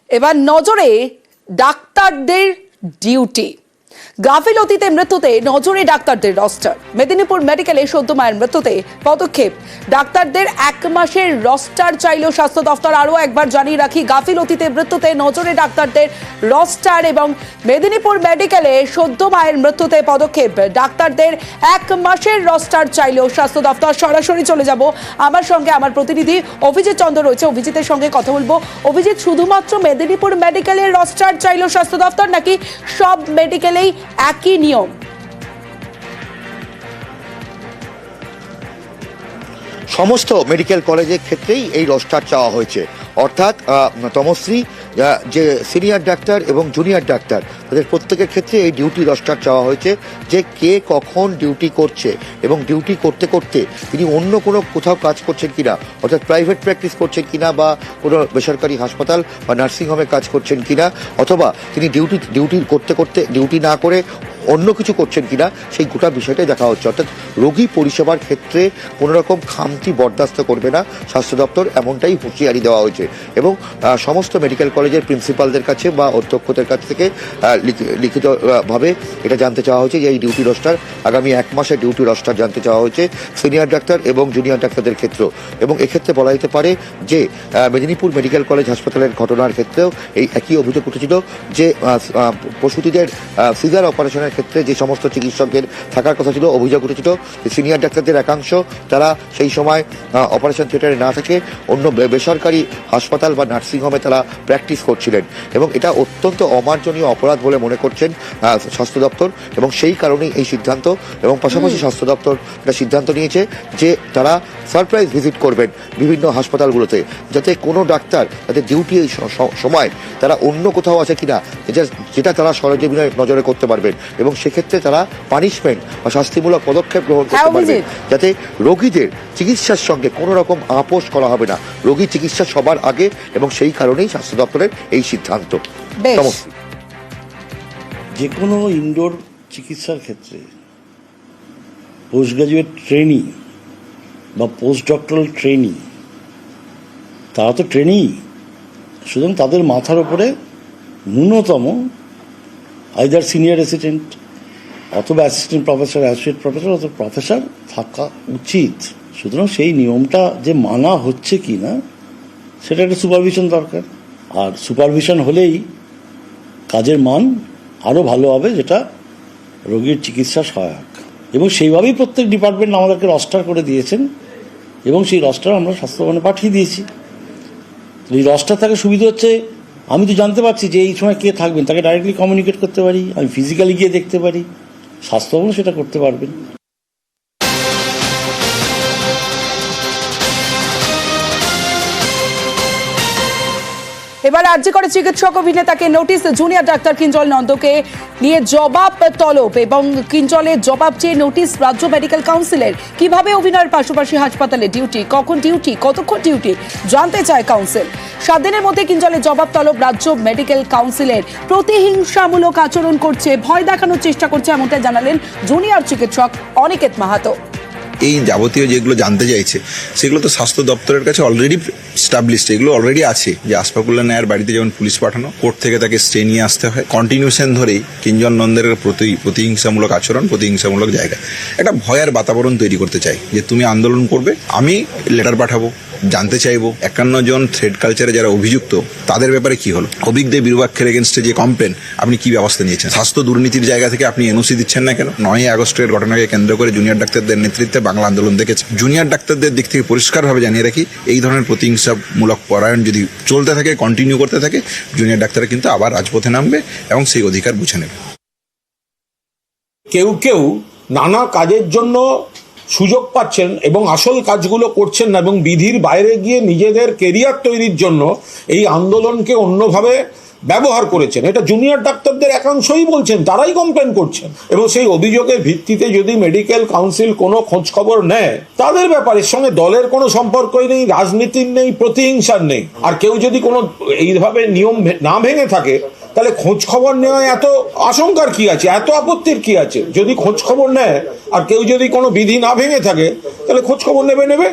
এবার নজরে ডাক্তারদের ডিউটি। গাফিলতিতে মৃত্যুতে নজরে ডাক্তারদের রস্টার। মেদিনীপুর মেডিকেলে সদ্য মায়ের মৃত্যুতে পদক্ষেপ। ডাক্তারদের 1 মাসের রস্টার চাইল স্বাস্থ্য দফতর। আরও একবার জানিয়ে রাখি, গাফিলতিতে মৃত্যুতে নজরে ডাক্তারদের রস্টার এবং মেদিনীপুর মেডিকেলে সদ্য মায়ের মৃত্যুতে পদক্ষেপ। ডাক্তারদের 1 মাসের রস্টার চাইল স্বাস্থ্য দফতর। সরাসরি চলে যাব আমার সঙ্গে, আমার প্রতিনিধি অভিজিৎ চন্দ্র রয়েছে, অভিজিতের সঙ্গে কথা বলবো। অভিজিৎ, শুধুমাত্র মেদিনীপুর মেডিকেলের রস্টার চাইল স্বাস্থ্য দফতর নাকি সব মেডিকেলেই একই নিয়ম? সমস্ত মেডিকেল কলেজের ক্ষেত্রেই এই রস্টার চাওয়া হয়েছে, অর্থাৎ তমশ্রী যে সিনিয়র ডাক্তার এবং জুনিয়র ডাক্তার তাদের প্রত্যেকের ক্ষেত্রে এই ডিউটি রস্টার চাওয়া হয়েছে, যে কে কখন ডিউটি করছে এবং ডিউটি করতে করতে তিনি অন্য কোনো কোথাও কাজ করছেন কিনা, অর্থাৎ প্রাইভেট প্র্যাকটিস করছেন কিনা বা কোনো বেসরকারি হাসপাতাল বা নার্সিংহোমে কাজ করছেন কিনা, অথবা তিনি ডিউটি করতে করতে ডিউটি না করে অন্য কিছু করছেন কিনা, সেই গোটা বিষয়টাই দেখা হচ্ছে। অর্থাৎ রোগী পরিষেবার ক্ষেত্রে কোনো রকম খামতি বরদাস্ত করবে না স্বাস্থ্য দপ্তর, এমনটাই হুঁশিয়ারি দেওয়া হয়েছে। এবং সমস্ত মেডিকেল কলেজের প্রিন্সিপালদের কাছে বা অধ্যক্ষদের কাছ থেকে লিখিতভাবে এটা জানতে চাওয়া হয়েছে যে এই ডিউটি রস্টার আগামী 1 মাসের ডিউটি রস্টার জানতে চাওয়া হয়েছে সিনিয়র ডাক্তার এবং জুনিয়র ডাক্তারদের ক্ষেত্রেও। এবং এক্ষেত্রে বলা যেতে পারে যে মেদিনীপুর মেডিকেল কলেজ হাসপাতালের ঘটনার ক্ষেত্রেও এই একই অভিযোগ উঠেছিল, যে প্রসূতিদের সিজার অপারেশনের ক্ষেত্রে যে সমস্ত চিকিৎসকদের থাকার কথা ছিল, অভিযোগ উঠেছিল যে সিনিয়র ডাক্তারদের একাংশ তারা সেই সময় অপারেশন থিয়েটারে না থেকে অন্য বেসরকারি হাসপাতাল বা নার্সিংহোমে তারা প্র্যাকটিস করছিলেন। এবং এটা অত্যন্ত অমার্জনীয় অপরাধ বলে মনে করছেন স্বাস্থ্য দপ্তর, এবং সেই কারণেই এই সিদ্ধান্ত। এবং পাশাপাশি স্বাস্থ্য দপ্তর একটা সিদ্ধান্ত নিয়েছে যে তারা সারপ্রাইজ ভিজিট করবেন বিভিন্ন হাসপাতালগুলোতে, যাতে কোনো ডাক্তার তাদের ডিউটি এই সময় তারা অন্য কোথাও আছে কিনা যেটা তারা সরেজমিনে নজরে করতে পারবেন, এবং সেক্ষেত্রে তারা পানিশমেন্ট বা শাস্তিমূলক পদক্ষেপ গ্রহণ করতে পারবেন, যাতে রোগীদের চিকিৎসার সঙ্গে কোনো রকম আপোষ করা হবে না। রোগী চিকিৎসা সবার আগে, এবং সেই কারণেই স্বাস্থ্য দপ্তরের এই সিদ্ধান্ত। যে কোনো ইনডোর চিকিৎসার ক্ষেত্রে পোস্ট গ্রাজুয়েট ট্রেনি বা পোস্ট ডক্টরাল ট্রেনি, তারা তো ট্রেনি, সুতরাং তাদের মাথার ওপরে ন্যূনতম আইদার সিনিয়র রেসিডেন্ট অথবা অ্যাসিস্ট্যান্ট প্রফেসর, অ্যাসোসিয়েট প্রফেসর অথবা প্রফেসর থাকা উচিত। সুতরাং সেই নিয়মটা যে মানা হচ্ছে কি না সেটা একটা সুপারভিশন দরকার, আর সুপারভিশন হলেই কাজের মান আরও ভালো হবে, যেটা রোগীর চিকিৎসা সহায়ক। এবং সেইভাবেই প্রত্যেক ডিপার্টমেন্ট আমাদেরকে রস্টার করে দিয়েছেন, এবং সেই রস্টার আমরা স্বাস্থ্যভবনে পাঠিয়ে দিয়েছি। এই রস্টার থেকে সুবিধা হচ্ছে, আমি তো জানতে পারছি যে এই সময় কে থাকবেন, তাকে ডাইরেক্টলি কমিউনিকেট করতে পারি, আমি ফিজিক্যালি গিয়ে দেখতে পারি, স্বাস্থ্যভবন সেটা করতে পারবেন। এবার রাজ্যে করে চিকিৎসক অভিনেতাকে নোটিশ, জুনিয়র ডাক্তার কিঞ্জল নন্দকে নিয়ে জবাব তলব, এবং কিঞ্জলের জবাব চেয়ে নোটিশ রাজ্য মেডিকেল কাউন্সিলের। কিভাবে অভিনয়ের পাশাপাশি হাসপাতালে ডিউটি, কখন ডিউটি, কতক্ষণ ডিউটি জানতে চায় কাউন্সিল। 7 দিনের মধ্যে কিঞ্জলের জবাব তলব রাজ্য মেডিকেল কাউন্সিলের। প্রতিহিংসামূলক আচরণ করছে, ভয় দেখানোর চেষ্টা করছে, এমনটা জানালেন জুনিয়র চিকিৎসক অনিকেত মাহাতো। এই যাবতীয় যেগুলো জানতে চাইছে সেগুলো তো স্বাস্থ্য দপ্তরের কাছে অলরেডি স্টাবলিশড, এগুলো অলরেডি আছে। যে আসফাকুল্লাহ নায়ার বাড়িতে যেমন পুলিশ পাঠানো, কোর্ট থেকে তাকে স্টে নিয়ে আসতে হয়, কন্টিনিউশন ধরেই কিঞ্জল নন্দের প্রতিহিংসামূলক আচরণ, প্রতিহিংসামূলক জায়গা, একটা ভয়ের বাতাবরণ তৈরি করতে চাই যে তুমি আন্দোলন করবে, আমি লেটার পাঠাবো, জানতে চাইবো 51 জন থ্রেড কালচারে যারা অভিযুক্ত তাদের ব্যাপারে কি হলো, অভিজ্ঞদের বিরুবাক্ষের এগেনস্টে যে কমপ্লেন আপনি কি ব্যবস্থা নিয়েছেন, স্বাস্থ্য দুর্নীতির জায়গা থেকে আপনি এনওসি দিচ্ছেন না কেন। 9 আগস্টের ঘটনাকে কেন্দ্র করে জুনিয়র ডাক্তারদের নেতৃত্বে বাংলা আন্দোলন দেখেছে। জুনিয়র ডাক্তারদের দিক থেকে পরিষ্কারভাবে জানিয়ে রাখি, এই ধরনের প্রতিহিংসামূলক পরায়ণ যদি চলতে থাকে, কন্টিনিউ করতে থাকে, জুনিয়র ডাক্তাররা কিন্তু আবার রাজপথে নামবে এবং সেই অধিকার বুঝে নেবে। কেউ কেউ নানা কাজের জন্য সুযোগ পাচ্ছেন এবং আসল কাজগুলো করছেন না, এবং বিধির বাইরে গিয়ে নিজেদের কেরিয়ার তৈরির জন্য এই আন্দোলনকে অন্যভাবে ব্যবহার করেছেন। এটা জুনিয়র ডাক্তারদের একাংশই বলছেন, তারাই কমপ্লেন করছেন। এবং সেই অভিযোগের ভিত্তিতে যদি মেডিকেল কাউন্সিল কোনো খোঁজ খবর নেয়, তাদের ব্যাপারের সঙ্গে দলের কোনো সম্পর্কই নেই, রাজনীতির নেই, প্রতিহিংসার নেই। আর কেউ যদি কোনো এইভাবে নিয়ম না ভেঙে থাকে, তাহলে খোঁজ খবর নেওয়া এত আশঙ্কার কি আছে, এত আপত্তির কি আছে? যদি খোঁজ খবর নেয় আর কেউ যদি কোনো বিধি না ভেঙে থাকে, তাহলে খোঁজ খবর নেবে।